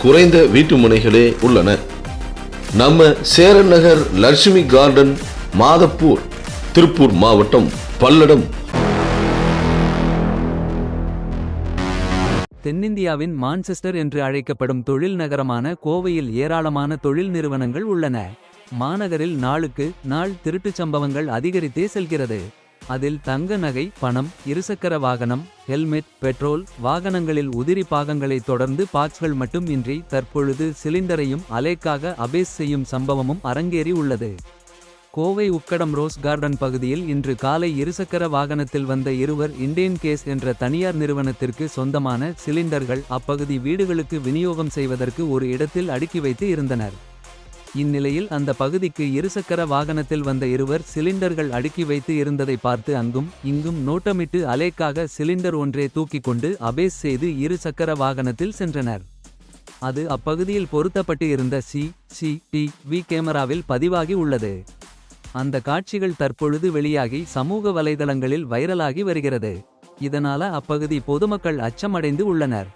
குறைந்த வீட்டு முனைகளே உள்ளன. நம்ம சேரன் நகர் லட்சுமி கார்டன், மாதப்பூர், திருப்பூர் மாவட்டம், பல்லடம். தென்னிந்தியாவின் மான்செஸ்டர் என்று அழைக்கப்படும் தொழில் நகரமான கோவையில் ஏராளமான தொழில் நிறுவனங்கள் உள்ளன. மாநகரில் நாளுக்கு நாள் திருட்டுச் சம்பவங்கள் அதிகரித்தே செல்கிறது. அதில் தங்க நகை, பணம், இருசக்கர வாகனம், ஹெல்மெட், பெட்ரோல், வாகனங்களில் உதிரி பாகங்களை தொடர்ந்து பார்ட்ஸ்கள் மட்டும் இன்றி தற்பொழுது சிலிண்டரையும் அலேக்காக அபேஸ் செய்யும் சம்பவமும் அரங்கேறி உள்ளது. கோவை உக்கடம் ரோஸ் கார்டன் பகுதியில் இன்று காலை இருசக்கர வாகனத்தில் வந்த இருவர் இண்டேன் கேஸ் என்ற தனியார் நிறுவனத்திற்கு சொந்தமான சிலிண்டர்கள் அப்பகுதி வீடுகளுக்கு விநியோகம் செய்வதற்கு ஒரு இடத்தில் அடுக்கி வைத்து இருந்தனர். இந்நிலையில் அந்த பகுதிக்கு இருசக்கர வாகனத்தில் வந்த இருவர் சிலிண்டர்கள் அடுக்கி வைத்து இருந்ததை பார்த்து அங்கும் இங்கும் நோட்டமிட்டு அலேக்காக சிலிண்டர் ஒன்றே தூக்கிக் கொண்டு அபேஸ் செய்து இருசக்கர வாகனத்தில் சென்றனர். அது அப்பகுதியில் பொருத்தப்பட்டு இருந்த CCTV கேமராவில் பதிவாகி உள்ளது. அந்த காட்சிகள் தற்பொழுது வெளியாகி சமூக வலைதளங்களில் வைரலாகி வருகிறது. இதனால அப்பகுதி பொதுமக்கள் அச்சமடைந்து உள்ளனர்.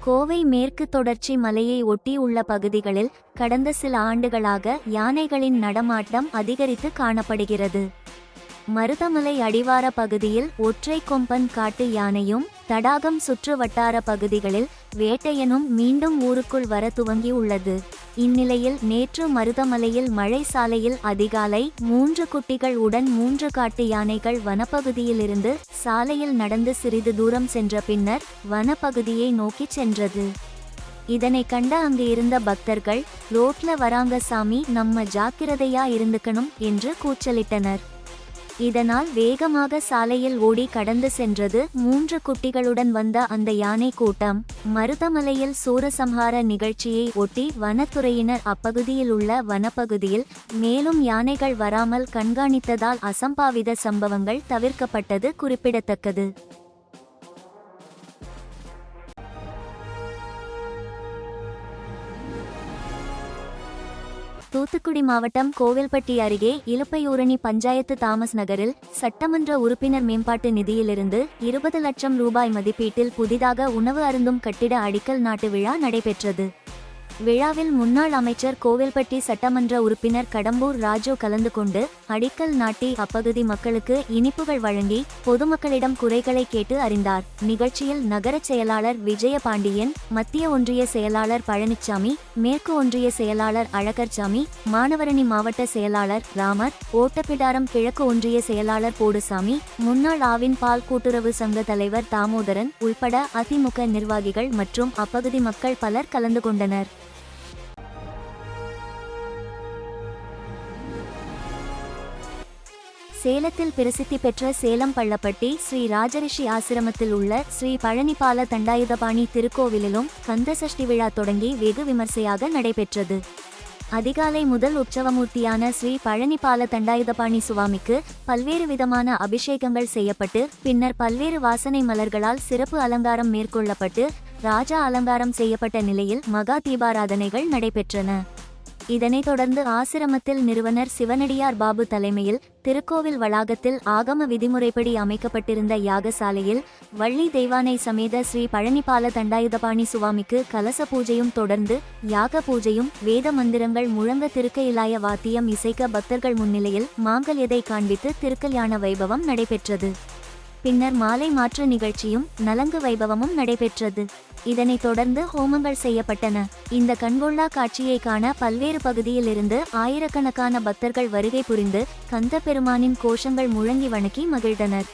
கோவை மேற்கு தொடர்ச்சி மலையை ஒட்டி உள்ள பகுதிகளில் கடந்த சில ஆண்டுகளாக யானைகளின் நடமாட்டம் அதிகரித்து காணப்படுகிறது. மருதமலை அடிவார பகுதியில் ஒற்றை கொம்பன் காட்டு யானையும், தடாகம் சுற்று வட்டார பகுதிகளில் வேட்டையனும் மீண்டும் ஊருக்குள் வர துவங்கி உள்ளது. இந்நிலையில் நேற்று மருதமலையில் மழை சாலையில் அதிகாலை 3 குட்டிகள் உடன் 3 காட்டு யானைகள் வனப்பகுதியிலிருந்து சாலையில் நடந்து சிறிது தூரம் சென்ற பின்னர் வனப்பகுதியை நோக்கி சென்றது. இதனை கண்ட அங்கு இருந்த பக்தர்கள், ரோட்ல வராங்க சாமி, நம்ம ஜாக்கிரதையா இருந்துக்கணும் என்று கூச்சலிட்டனர். இதனால் வேகமாக சாலையில் ஓடி கடந்து சென்றது 3 குட்டிகளுடன் வந்த அந்த யானை கூட்டம். மருதமலையில் சூரசம்ஹார நிகழ்ச்சியை ஒட்டி வனத்துறையினர் அப்பகுதியில் உள்ள வனப்பகுதியில் மேலும் யானைகள் வராமல் கண்காணித்ததால் அசம்பாவித சம்பவங்கள் தவிர்க்கப்பட்டது குறிப்பிடத்தக்கது. தூத்துக்குடி மாவட்டம் கோவில்பட்டி அருகே இலுப்பையூரணி பஞ்சாயத்து தாமஸ் நகரில் சட்டமன்ற உறுப்பினர் மேம்பாட்டு நிதியிலிருந்து 20 லட்சம் ரூபாய் மதிப்பீட்டில் புதிதாக உணவு அருந்தும் கட்டிட அடிக்கல் நாட்டு விழா நடைபெற்றது. விழாவில் முன்னாள் அமைச்சர், கோவில்பட்டி சட்டமன்ற உறுப்பினர் கடம்பூர் ராஜு கலந்து கொண்டு அடிக்கல் நாட்டி அப்பகுதி மக்களுக்கு இனிப்புகள் வழங்கி பொதுமக்களிடம் குறைகளை கேட்டு அறிந்தார். நிகழ்ச்சியில் நகர செயலாளர் விஜயபாண்டியன், மத்திய ஒன்றிய செயலாளர் பழனிச்சாமி, மேற்கு ஒன்றிய செயலாளர் அழகர்சாமி, மாணவரணி மாவட்ட செயலாளர் ராமர், ஓட்டப்பிடாரம் கிழக்கு ஒன்றிய செயலாளர் போடுசாமி, முன்னாள் ஆவின் பால் கூட்டுறவு சங்க தலைவர் தாமோதரன் உள்பட அதிமுக நிர்வாகிகள் மற்றும் அப்பகுதி மக்கள் பலர் கலந்து கொண்டனர். சேலத்தில் பிரசித்தி பெற்ற சேலம் பள்ளப்பட்டி ஸ்ரீ ராஜரிஷி ஆசிரமத்தில் உள்ள ஸ்ரீ பழனிபால தண்டாயுதபாணி திருக்கோவிலிலும் கந்தசஷ்டி விழா தொடங்கி வெகு விமர்சையாக நடைபெற்றது. அதிகாலை முதல் உற்சவமூர்த்தியான ஸ்ரீ பழனிபால தண்டாயுதபாணி சுவாமிக்கு பல்வேறு விதமான அபிஷேகங்கள் செய்யப்பட்டு பின்னர் பல்வேறு வாசனை மலர்களால் சிறப்பு அலங்காரம் மேற்கொள்ளப்பட்டு ராஜா அலங்காரம் செய்யப்பட்ட நிலையில் மகா தீபாராதனைகள் நடைபெற்றன. இதனைத் தொடர்ந்து ஆசிரமத்தில் நிறுவனர் சிவனடியார் பாபு தலைமையில் திருக்கோவில் வளாகத்தில் ஆகம விதிமுறைப்படி அமைக்கப்பட்டிருந்த யாகசாலையில் வள்ளி தெய்வானை சமேத ஸ்ரீ பழனிபால தண்டாயுதபாணி சுவாமிக்கு கலச பூஜையும் தொடர்ந்து யாக பூஜையும் வேத மந்திரங்கள் முழங்க திருக்கயிலாய வாத்தியம் இசைக்க பக்தர்கள் முன்னிலையில் மாங்கல்யத்தை காண்பித்து திருக்கல்யாண வைபவம் நடைபெற்றது. பின்னர் மாலை மாற்று நிகழ்ச்சியும் நலங்கு வைபவமும் நடைபெற்றது. இதனைத் தொடர்ந்து ஹோமங்கள் செய்யப்பட்டன. இந்த கண்கொள்ளா காட்சியை காண பல்வேறு பகுதியில் இருந்து ஆயிரக்கணக்கான பக்தர்கள் வருகை புரிந்து கந்த பெருமானின் கோஷங்கள் முழங்கி வணங்கி மகிழ்ந்தனர்.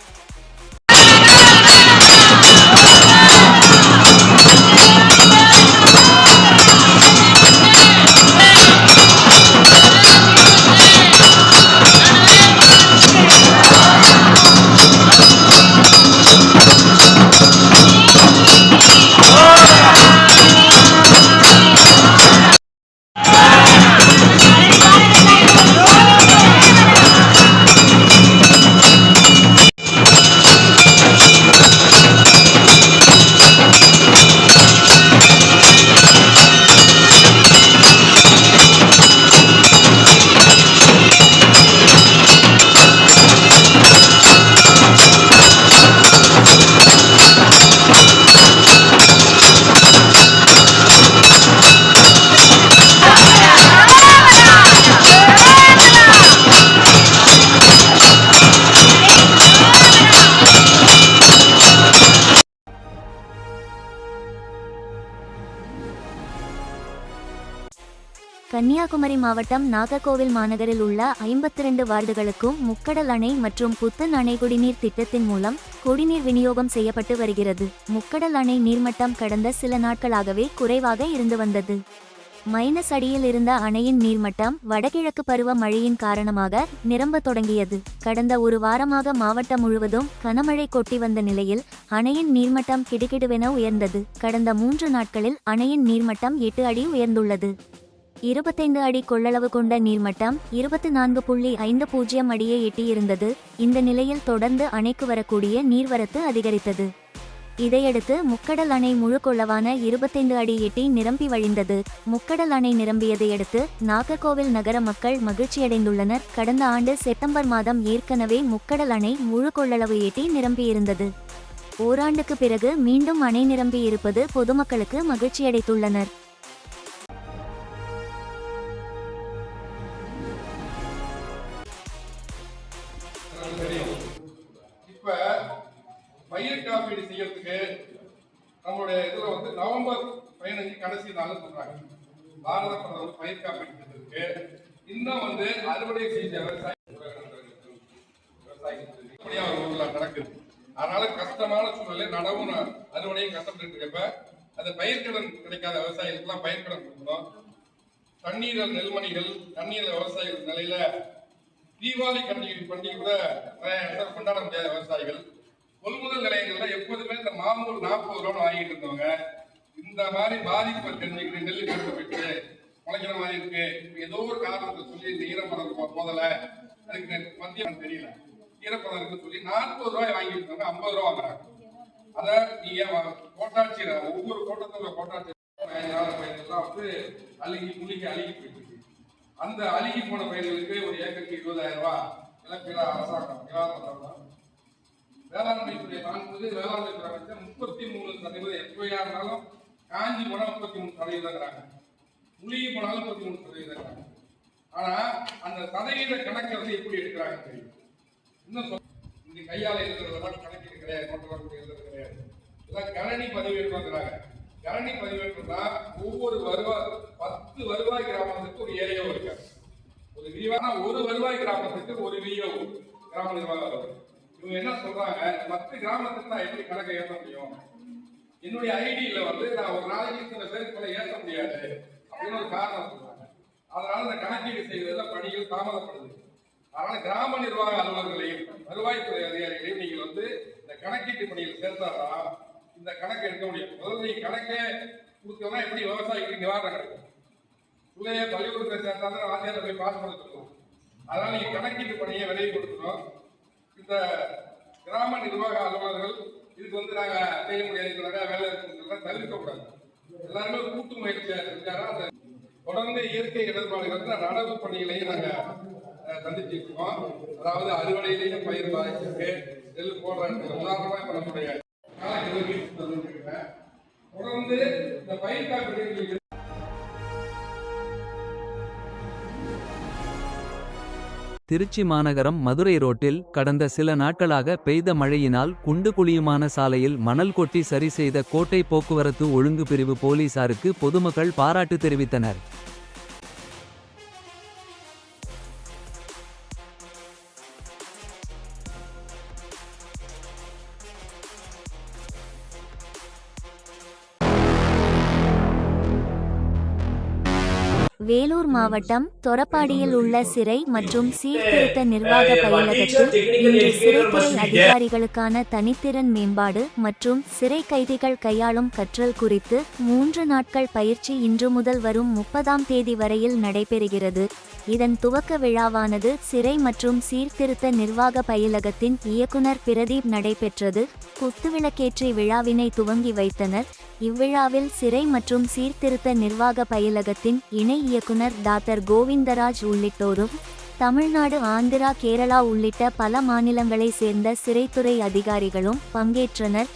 கன்னியாகுமரி மாவட்டம் நாகர்கோவில் மாநகரில் உள்ள 52 வார்டுகளுக்கும் முக்கடல் அணை மற்றும் புத்தன் அணை குடிநீர் திட்டத்தின் மூலம் குடிநீர் விநியோகம் செய்யப்பட்டு வருகிறது. முக்கடல் அணை நீர்மட்டம் கடந்த சில நாட்களாகவே குறைவாக இருந்து வந்தது. மைனஸ் அடியில் இருந்த அணையின் நீர்மட்டம் வடகிழக்கு பருவ மழையின் காரணமாக நிரம்ப தொடங்கியது. கடந்த ஒரு வாரமாக மாவட்டம் முழுவதும் கனமழை கொட்டி வந்த நிலையில் அணையின் நீர்மட்டம் கிடுகிடுவென உயர்ந்தது. கடந்த 3 நாட்களில் அணையின் நீர்மட்டம் 8 அடி உயர்ந்துள்ளது. 25 அடி கொள்ளளவு கொண்ட நீர்மட்டம் 24.50 அடியை எட்டியிருந்தது. இந்த நிலையில் தொடர்ந்து அணைக்கு வரக்கூடிய நீர்வரத்து அதிகரித்தது. இதையடுத்து முக்கடல் அணை முழு கொள்ளவான 25 அடி எட்டி நிரம்பி வழிந்தது. முக்கடல் அணை நிரம்பியதையடுத்து நாகர்கோவில் நகர மக்கள் மகிழ்ச்சியடைந்துள்ளனர். கடந்த ஆண்டு செப்டம்பர் மாதம் ஏற்கனவே முக்கடல் அணை முழு கொள்ளளவு எட்டி நிரம்பியிருந்தது. ஓராண்டுக்கு பிறகு மீண்டும் அணை நிரம்பி இருப்பது பொதுமக்களுக்கு மகிழ்ச்சியடைத்துள்ளனர். பயிர் காப்பீடு செய்யறதுக்கு நம்மளுடைய இதுல நவம்பர் 15 கடைசி நாள் சொல்றாங்க. பாரத பிரதமர் பயிர் காப்பீடு திட்டத்துக்கு இன்னும் அறுவடை செஞ்ச விவசாயிகள் நடக்குது. அதனால கஷ்டமான சூழ்நிலை நடவும் அறுவடையும் கஷ்டப்பட்டு இருக்கப்ப அந்த பயிர்க்கடன் கிடைக்காத விவசாயிகளுக்கெல்லாம் பயிர்க்கடன் கொடுக்கணும். தண்ணீர் நெல்மணிகள் தண்ணீர் விவசாயிகள் நிலையில தீபாவளி பண்டிகை கூட நிறைய இடத்துல கொண்டாட முடியாத விவசாயிகள் கொள்முதல் நிலையங்கள்ல எப்போதுமே இந்த மாமூல் 40 ரூபாய் வாங்கிட்டு இருந்தவங்க இந்த மாதிரி பாதிப்பு தெரிஞ்சுக்கிட்டு நெல் கருத்து பெற்று முளைக்கிற மாதிரி இருக்கு. ஏதோ ஒரு காரணத்தை சொல்லி இந்த ஈரப்பதம் முதல்ல அதுக்கு மத்தியம் தெரியல ஈரப்பதம் இருக்கு சொல்லி 40 ரூபாய் வாங்கிட்டு இருந்தவங்க 50 ரூபாய் வாங்குறாங்க. அதை நீங்க கோட்டாட்சியர் ஒவ்வொரு கோட்டத்தோட கோட்டாட்சியர் அழுகி குளிக்க அழுகி போயிட்டு இருக்கு. அந்த அழுகி போன பயிர்களுக்கு ஒரு ஏக்கருக்கு 20,000 ரூபாய் இழப்பீடு அரசாங்கம் இலவசம். வேளாண்மை துறை வாங்கும்போது வேளாண்மை துறை அமைச்சர் 33% எப்பயா இருந்தாலும் காஞ்சி போனா 33%, முழுகி போனாலும் 33%. ஆனா அந்த சதவீத கணக்கு எப்படி எடுக்கிறாங்க தெரியும். இன்னும் கையால இருக்கிறதெல்லாம் கணக்கீடு கிடையாது, நோட்டு எழுதுறது கிடையாது. எல்லாம் கணனி பதிவேற்றாங்க. கணனி பதிவேற்றா ஒவ்வொரு 10 வருவாய் கிராமத்துக்கு ஒரு ஏரியா இருக்காது. ஒரு விரிவான ஒரு வருவாய் கிராமத்துக்கு ஒரு விஓ கிராம நிர்வாகம். இவங்க என்ன சொல்றாங்க, 10 கிராமத்துக்கு நான் எப்படி கணக்கை ஏற்ற முடியும், என்னுடைய ஐடியில நான் ஒரு நாளைக்கு சில பேருக்கு ஏற்ற முடியாது அப்படின்னு ஒரு காரணம் சொல்றாங்க. அதனால இந்த கணக்கீடு செய்வதில் பணிகள் தாமதப்படுது. அதனால கிராம நிர்வாக அலுவலர்களையும் வருவாய்த்துறை அதிகாரிகளையும் நீங்கள் இந்த கணக்கீட்டு பணியில் சேர்த்தாதான் இந்த கணக்கை எடுக்க முடியும். முதல்ல நீங்க கணக்கே கொடுத்தோம்னா எப்படி விவசாயிகளுக்கு நிவாரணம் கிடைக்கும். பிள்ளைய பள்ளிக்கூடத்தை சேர்த்தாதான் ஆசிரியர் போய் பாஸ் பண்ண சொல்லுவோம். அதனால நீங்க கணக்கீட்டு பணியை விலைப்படுத்தணும். இந்த கிராம நிர்வாக அலுவலர்கள் இதுக்கு நாங்க செய்ய முடியாது, நிறைய வேலை இருக்குங்கிறத தவிர்க்க கூடாது. எல்லாருமே கூட்டு முயற்சியா இருக்காரா அந்த தொடர்ந்து இயற்கை இடர்பாடுகள் நடவு பணிகளையும் நாங்க சந்திச்சு இருக்கோம். அதாவது அறுவடையிலேயும் பயிர் பாதிச்சிருக்கு, நெல் போடுற உதாரணமா இப்ப நம்முடைய தொடர்ந்து இந்த பயிர் காப்பீடு. திருச்சி மாநகரம் மதுரை ரோட்டில் கடந்த சில நாட்களாக பெய்த மழையினால் குண்டு குழியுமான சாலையில் மணல் கொட்டி சரி செய்த கோட்டை போக்குவரத்து ஒழுங்கு பிரிவு போலீசாருக்கு பொதுமக்கள் பாராட்டு தெரிவித்தனர். வேலூர் மாவட்டம் தொரப்பாடியில் உள்ள சிறை மற்றும் சீர்திருத்த நிர்வாக பயிலகத்தில் இன்று சிறைத்துறை அதிகாரிகளுக்கான தனித்திறன் மேம்பாடு மற்றும் சிறை கைதிகள் கையாளும் கற்றல் குறித்து 3 நாட்கள் பயிற்சி இன்று முதல் வரும் 30ஆம் தேதி வரையில் நடைபெறுகிறது. இதன் துவக்க விழாவானது சிறை மற்றும் சீர்திருத்த நிர்வாக பயிலகத்தின் இயக்குனர் பிரதீப் நடைபெற்றது. குத்துவிளக்கேற்றி விழாவினை துவங்கி வைத்தனர். இவ்விழாவில் சிறை மற்றும் சீர்திருத்த நிர்வாக பயிலகத்தின் இணை இயக்குனர் டாக்டர் கோவிந்தராஜ் உள்ளிட்டோரும் தமிழ்நாடு, ஆந்திரா, கேரளா உள்ளிட்ட பல மாநிலங்களை சேர்ந்த சிறைத்துறை அதிகாரிகளும் பங்கேற்றனர்.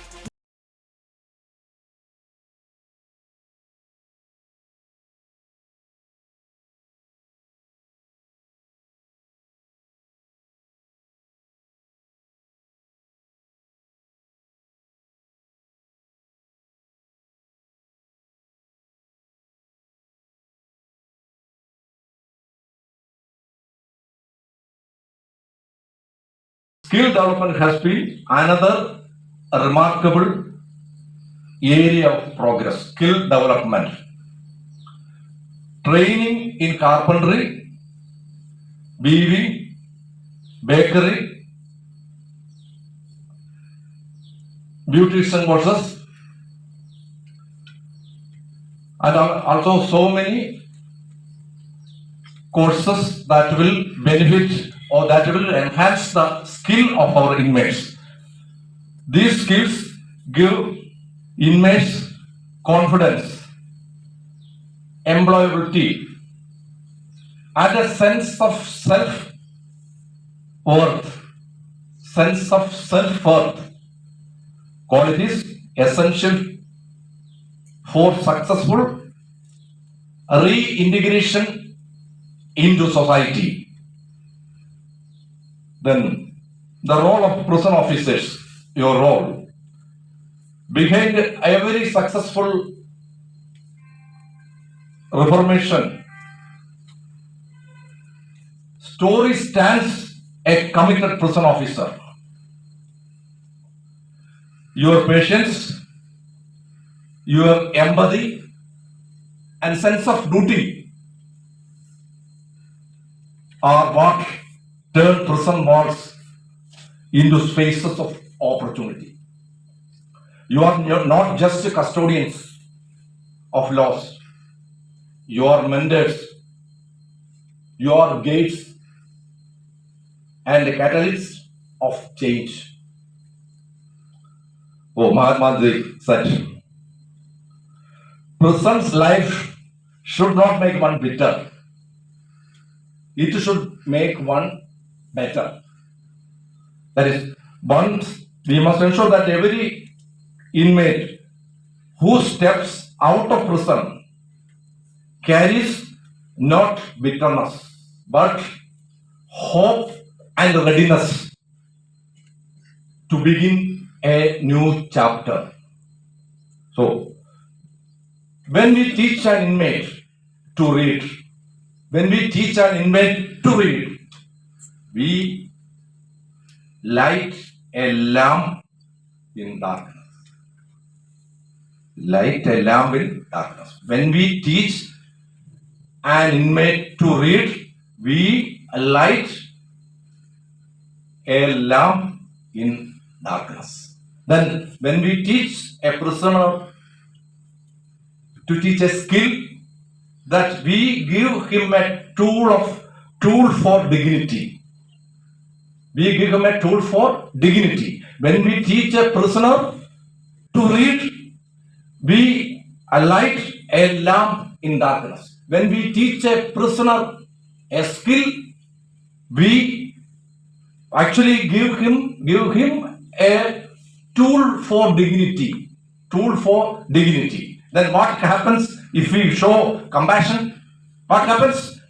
Skill development has been another remarkable area of progress. Skill development. Training in carpentry, weaving, bakery, beautician courses, and also so many courses that will benefit or that will enhance the skill of our inmates. These skills give inmates confidence, employability, and a sense of self-worth. Qualities essential for successful reintegration into society. Then the role of prison officers, your role. Behind every successful reformation story stands a committed prison officer. Your patience, your empathy, and sense of duty are what turn prison walls into spaces of opportunity. You are not just custodians of laws. You are mentors. You are gates and catalysts of change. Oh, Mahatma Gandhi said, prison's life should not make one bitter. It should make one better. That is, once we must ensure that every inmate who steps out of prison carries not bitterness, but hope and readiness to begin a new chapter. So, when we teach an inmate to read, we light a lamp in darkness. When we teach an inmate to read, we light a lamp in darkness. Then when we teach a prisoner to teach a skill, that we give him a tool for dignity. When we teach a prisoner to read, we light a lamp in darkness. When we teach a prisoner a skill, we actually give him a tool for dignity. Then what happens if we show compassion? What happens?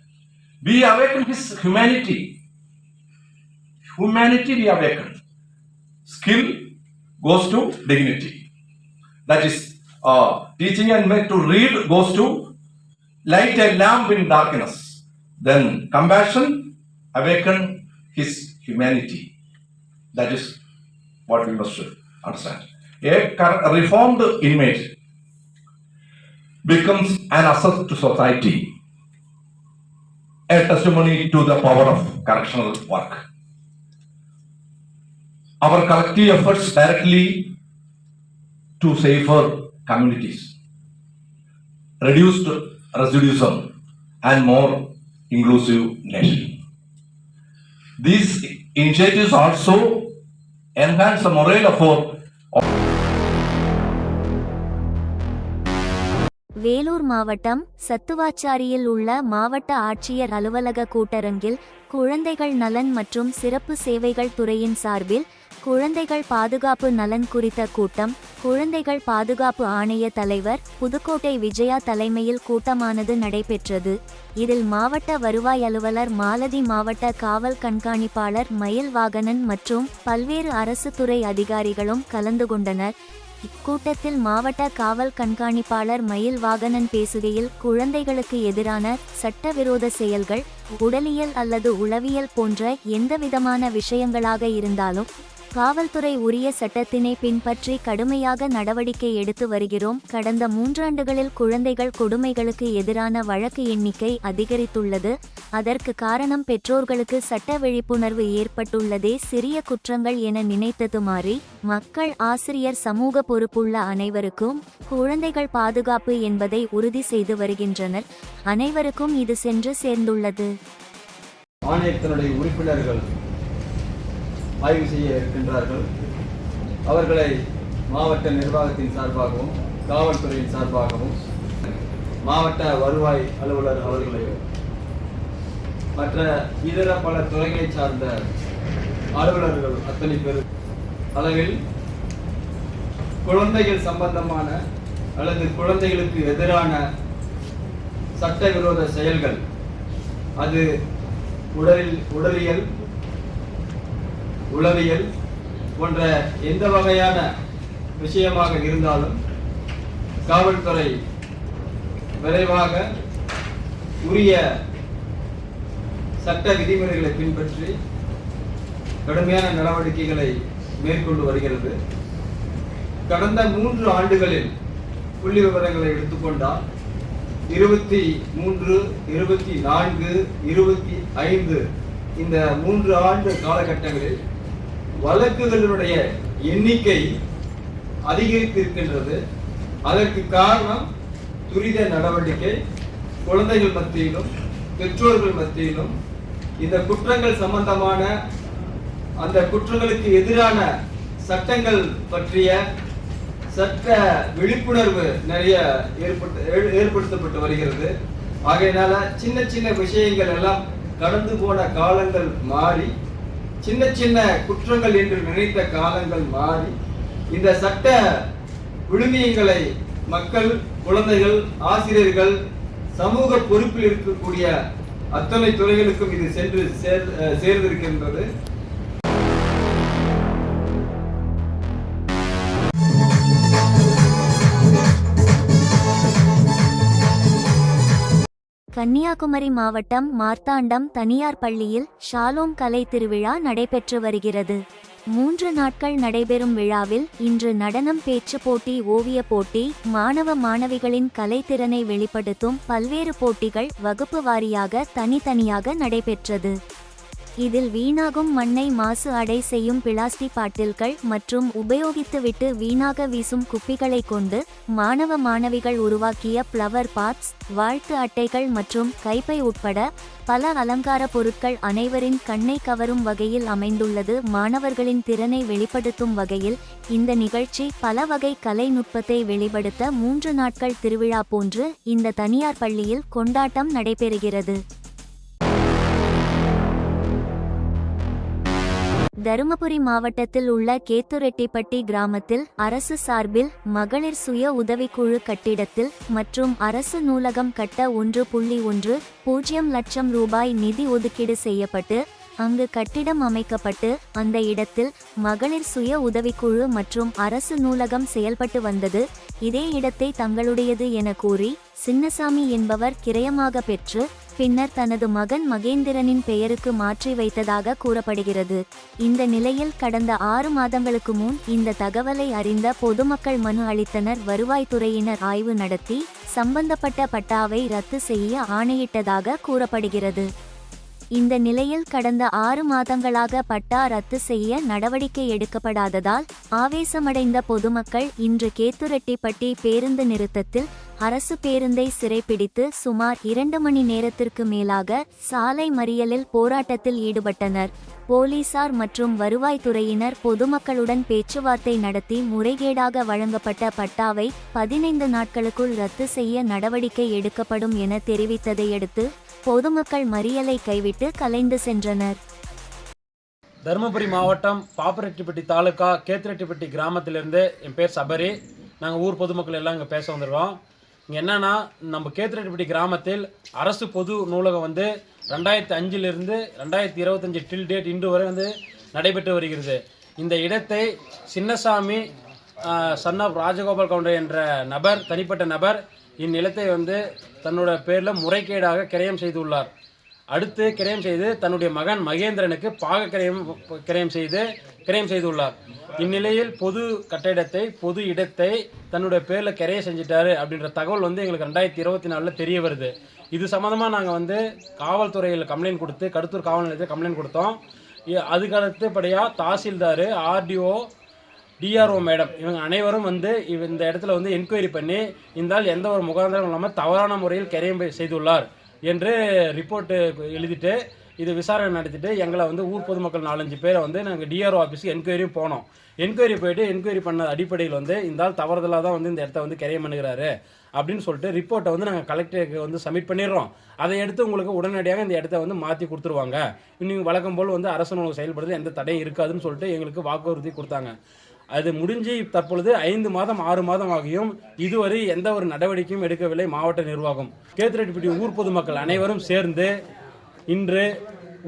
We awaken his humanity. We awaken. Skill goes to dignity. That is, teaching an inmate to read goes to light a lamp in darkness. Then compassion awaken his humanity. That is what we must understand. A reformed inmate becomes an asset to society, a testimony to the power of correctional work. Our collective efforts directly to safer communities, reduced recidivism, and more inclusive nation. These initiatives also enhance the morale of our Vellore மாவட்டம் சத்துவாச்சாரியில் உள்ள மாவட்ட ஆட்சியர் அலுவலக கூட்டரங்கில் குழந்தைகள் நலன் மற்றும் சிறப்பு சேவைகள் துறையின் சார்பில் குழந்தைகள் பாதுகாப்பு நலன் குறித்த கூட்டம் குழந்தைகள் பாதுகாப்பு ஆணைய தலைவர் புதுக்கோட்டை விஜயா தலைமையில் கூட்டமானது நடைபெற்றது. இதில் மாவட்ட வருவாய் அலுவலர் மாலதி, மாவட்ட காவல் கண்காணிப்பாளர் மயில் வாகனன் மற்றும் பல்வேறு அரசு துறை அதிகாரிகளும் கலந்து கொண்டனர். இக்கூட்டத்தில் மாவட்ட காவல் கண்காணிப்பாளர் மயில் வாகனன் பேசுகையில், குழந்தைகளுக்கு எதிரான சட்டவிரோத செயல்கள், உடலியல் அல்லது உளவியல் போன்ற எந்தவிதமான விஷயங்களாக இருந்தாலும் காவல்துறை உரிய சட்டத்தினை பின்பற்றி கடுமையாக நடவடிக்கை எடுத்து வருகிறோம். கடந்த 3 ஆண்டுகளில் குழந்தைகள் கொடுமைகளுக்கு எதிரான வழக்கு எண்ணிக்கை அதிகரித்துள்ளது. அதற்கு காரணம் பெற்றோர்களுக்கு சட்ட விழிப்புணர்வு ஏற்பட்டுள்ளதே. சிறிய குற்றங்கள் என நினைத்தது மாறி மக்கள், ஆசிரியர், சமூக பொறுப்புள்ள அனைவருக்கும் குழந்தைகள் பாதுகாப்பு என்பதை உறுதி செய்து வருகின்றனர். அனைவருக்கும் இது சென்று சேர்ந்துள்ளது. ஆணையத்தினுடைய உறுப்பினர்கள் ஆய்வு செய்ய இருக்கின்றார்கள். அவர்களை மாவட்ட நிர்வாகத்தின் சார்பாகவும் காவல்துறையின் சார்பாகவும் மாவட்ட வருவாய் அலுவலர் அவர்களையும் மற்ற இதர பல துறைகளை சார்ந்த அலுவலர்கள் அத்தனை பேர் அளவில் குழந்தைகள் சம்பந்தமான அல்லது குழந்தைகளுக்கு எதிரான சட்டவிரோத செயல்கள், அது உடலியல், உளவியல் போன்ற எந்த வகையான விஷயமாக இருந்தாலும் காவல்துறை விரைவாக உரிய சட்ட விதிமுறைகளை பின்பற்றி கடுமையான நடவடிக்கைகளை மேற்கொண்டு வருகிறது. கடந்த 3 ஆண்டுகளில் புள்ளி விவரங்களை எடுத்துக்கொண்டால் 23, 24, 25 இந்த 3 ஆண்டு காலகட்டங்களில் வழக்குகளுடைய எண்ணிக்கை அதிகரித்திருக்கின்றது. அதற்கு காரணம் துரித நடவடிக்கை, குழந்தைகள் மத்தியிலும் பெற்றோர்கள் மத்தியிலும் இந்த குற்றங்கள் சம்பந்தமான அந்த குற்றங்களுக்கு எதிரான சட்டங்கள் பற்றிய சட்ட விழிப்புணர்வு நிறைய ஏற்படுத்தப்பட்டு வருகிறது. ஆகையினால சின்ன சின்ன விஷயங்கள் எல்லாம் கடந்து போன காலங்கள் மாறி, சின்ன சின்ன குற்றங்கள் என்று நினைத்த காலங்கள் மாறி, இந்த சட்ட விழுமியங்களை மக்கள், குழந்தைகள், ஆசிரியர்கள், சமூக பொறுப்பில் இருக்கக்கூடிய அத்தனை துறைகளுக்கும் இது சென்று சேர்ந்திருக்கின்றது. கன்னியாகுமரி மாவட்டம் மார்த்தாண்டம் தனியார் பள்ளியில் ஷாலோம் கலை திருவிழா நடைபெற்று வருகிறது. 3 நாட்கள் நடைபெறும் விழாவில் இன்று நடனம், பேச்சு போட்டி, ஓவிய போட்டி, மாணவ மாணவிகளின் கலைத்திறனை வெளிப்படுத்தும் பல்வேறு போட்டிகள் வகுப்பு வாரியாக தனித்தனியாக நடைபெற்றது. இதில் வீணாகும் மண்ணை மாசு அடை செய்யும் பிளாஸ்டிக் பாட்டில்கள் மற்றும் உபயோகித்துவிட்டு வீணாக வீசும் குப்பிகளை கொண்டு மாணவ மாணவிகள் உருவாக்கிய ஃப்ளவர் பாட்ஸ், வாழ்த்து அட்டைகள் மற்றும் கைப்பை உட்பட பல அலங்கார பொருட்கள் அனைவரின் கண்ணை கவரும் வகையில் அமைந்துள்ளது. மாணவர்களின் திறனை வெளிப்படுத்தும் வகையில் இந்த நிகழ்ச்சி பல வகை கலை நுட்பத்தை வெளிப்படுத்த 3 நாட்கள் திருவிழா போன்று இந்த தனியார் பள்ளியில் கொண்டாட்டம் நடைபெறுகிறது. தருமபுரி மாவட்டத்தில் உள்ள கேத்துரெட்டிப்பட்டி கிராமத்தில் அரசு சார்பில் மகளிர் சுய உதவிக்குழு கட்டிடத்தில் மற்றும் அரசு நூலகம் கட்ட 1.10 லட்சம் ரூபாய் நிதி ஒதுக்கீடு செய்யப்பட்டு அங்கு கட்டிடம் அமைக்கப்பட்டு அந்த இடத்தில் மகளிர் சுய உதவிக்குழு மற்றும் அரசு நூலகம் செயல்பட்டு வந்தது. இதே இடத்தை தங்களுடையது என கூறி சின்னசாமி என்பவர் கிரயமாக பெற்று பின்னர் தனது மகன் மகேந்திரனின் பெயருக்கு மாற்றி வைத்ததாக கூறப்படுகிறது. இந்த நிலையில் கடந்த 6 மாதங்களுக்கு முன் இந்த தகவலை அறிந்த பொதுமக்கள் மனு அளித்தனர். வருவாய்த்துறையினர் ஆய்வு நடத்தி சம்பந்தப்பட்ட பட்டாவை ரத்து செய்ய ஆணையிட்டதாக கூறப்படுகிறது. இந்த நிலையில் கடந்த 6 மாதங்களாக பட்டா ரத்து செய்ய நடவடிக்கை எடுக்கப்படாததால் ஆவேசமடைந்த பொதுமக்கள் இன்று கேத்துரெட்டிப்பட்டி பேருந்து நிறுத்தத்தில் அரசு பேருந்தை சிறைப்பிடித்து சுமார் 2 மணி நேரத்திற்கு மேலாக சாலை மறியலில் போராட்டத்தில் ஈடுபட்டனர். போலீசார் மற்றும் வருவாய்த்துறையினர் பொதுமக்களுடன் பேச்சுவார்த்தை நடத்தி முறைகேடாக வழங்கப்பட்ட பட்டாவை 15 நாட்களுக்குள் ரத்து செய்ய நடவடிக்கை எடுக்கப்படும் என தெரிவித்ததையடுத்து பொதுமக்கள் மறியலை கைவிட்டு கலைந்து சென்றனர். தருமபுரி மாவட்டம் பாப்பரெட்டிப்பட்டி தாலுகா கேத்துரெட்டிப்பட்டி கிராமத்திலிருந்து என் பேர் சபரி. நாங்கள் ஊர் பொதுமக்கள் எல்லாம் இங்கே பேச வந்திருக்கோம். இங்கே என்னென்னா, நம்ம கேத்துரெட்டிப்பட்டி கிராமத்தில் அரசு பொது நூலகம் 2005 2025 டில் டேட் இன்று வரை நடைபெற்று வருகிறது. இந்த இடத்தை சின்னசாமி சன் ஆஃப் ராஜகோபால் கவுண்டர் என்ற நபர், தனிப்பட்ட நபர் இந்நிலத்தை வந்து தன்னோட பேரில் முறைகேடாக கிரயம் செய்துள்ளார். அடுத்து கிரயம் செய்து தன்னுடைய மகன் மகேந்திரனுக்கு பாக கிரயம் செய்துள்ளார். இந்நிலையில் பொது கட்டிடத்தை, பொது இடத்தை தன்னுடைய பேரில் கிரயம் செஞ்சிட்டாரு அப்படின்ற தகவல் வந்து எங்களுக்கு 2024 தெரிய வருது. இது சம்மந்தமாக நாங்கள் வந்து காவல்துறையில் கம்ப்ளைண்ட் கொடுத்து, கடத்தூர் காவல் நிலையத்தில் கம்ப்ளைண்ட் கொடுத்தோம். அதுக்கு அடுத்தபடியாக தாசில்தார், ஆர்டிஓ, டிஆர்ஓ மேடம் இவங்க அனைவரும் வந்து இந்த இடத்துல வந்து என்கொயரி பண்ணி இருந்தால் எந்த ஒரு முகாந்திரம் இல்லாமல் தவறான முறையில் கிரயம் செய்துள்ளார் என்று ரிப்போர்ட்டு எழுதிட்டு இது விசாரணை நடத்திட்டு எங்களை வந்து ஊர் பொதுமக்கள் 4-5 பேரை வந்து நாங்கள் டிஆர்ஓ ஆஃபீஸுக்கு என்கொயரியும் போனோம். என்கொயரி பண்ண அடிப்படையில் வந்து இந்த ஆள் தவறுதலாக தான் வந்து இந்த இடத்த வந்து கிரயம் பண்ணுகிறாரு அப்படின்னு சொல்லிட்டு ரிப்போர்ட்டை வந்து நாங்கள் கலெக்டருக்கு வந்து சப்மிட் பண்ணிடுறோம். அதை எடுத்து உங்களுக்கு உடனடியாக இந்த இடத்த வந்து மாற்றி கொடுத்துருவாங்க. நீங்கள் வழக்கம் போல் வந்து அரசு நூலகம் செயல்படுறது எந்த தடையும் இருக்காதுன்னு சொல்லிட்டு எங்களுக்கு வாக்குறுதி கொடுத்தாங்க. அது முடிஞ்சு தற்பொழுது 5 மாதம் 6 மாதம் ஆகியும் இதுவரை எந்த ஒரு நடவடிக்கையும் எடுக்கவில்லை மாவட்ட நிர்வாகம். கேத்திரெட்டிப்பட்டி ஊர் பொதுமக்கள் அனைவரும் சேர்ந்து இன்று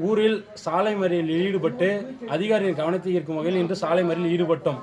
ஊரில் சாலை மறியலில் ஈடுபட்டு அதிகாரியின் கவனத்தை ஈர்க்கும் வகையில் இன்று சாலை மறியலில் ஈடுபட்டோம்.